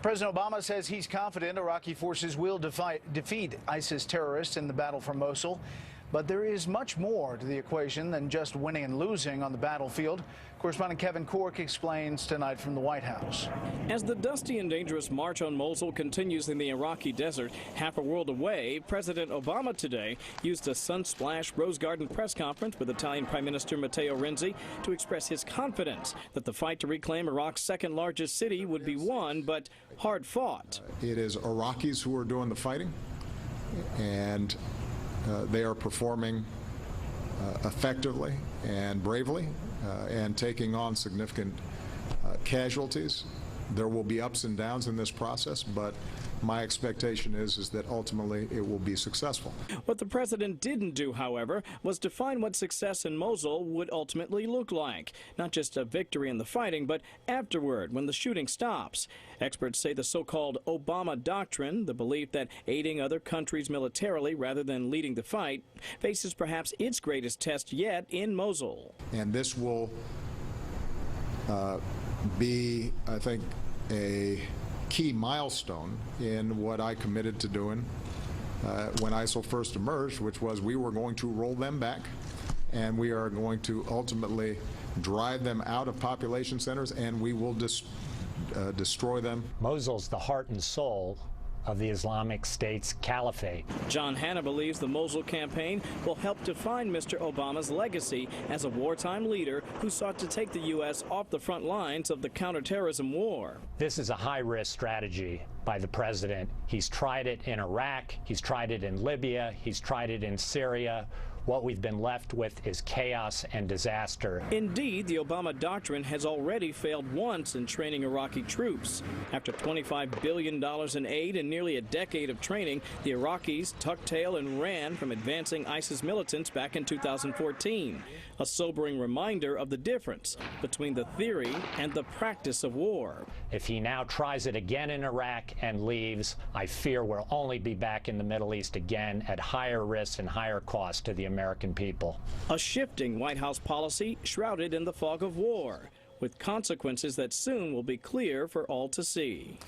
President Obama says he's confident Iraqi forces will defeat ISIS terrorists in the battle for Mosul. But there is much more to the equation than just winning and losing on the battlefield. Correspondent Kevin Cork explains tonight from the White House. As the dusty and dangerous march on Mosul continues in the Iraqi desert, half a world away, President Obama today used a sun-splashed Rose Garden press conference with Italian Prime Minister Matteo Renzi to express his confidence that the fight to reclaim Iraq's second largest city would be won, but hard fought. It is Iraqis who are doing the fighting, and they are performing effectively and bravely and taking on significant casualties. There will be ups and downs in this process, but my expectation is that ultimately it will be successful. What the president didn't do, however, was define what success in Mosul would ultimately look like. Not just a victory in the fighting, but afterward, when the shooting stops. Experts say the so-called Obama Doctrine, the belief that aiding other countries militarily rather than leading the fight, faces perhaps its greatest test yet in Mosul. And this will be, I think, a key milestone in what I committed to doing when ISIL first emerged, which was we were going to roll them back, and we are going to ultimately drive them out of population centers, and we will destroy them. Mosul's the heart and soul of the Islamic State's caliphate. John Hanna believes the Mosul campaign will help define Mr. Obama's legacy as a wartime leader who sought to take the U.S. off the front lines of the counterterrorism war. This is a high-risk strategy by the president. He's tried it in Iraq, he's tried it in Libya, he's tried it in Syria. What we've been left with is chaos and disaster. Indeed, the Obama Doctrine has already failed once in training Iraqi troops. After $25 billion in aid and nearly a decade of training, the Iraqis tucked tail and ran from advancing ISIS militants back in 2014. A sobering reminder of the difference between the theory and the practice of war. If he now tries it again in Iraq and leaves, I fear we'll only be back in the Middle East again at higher risk and higher cost to the American people. A shifting White House policy shrouded in the fog of war, with consequences that soon will be clear for all to see.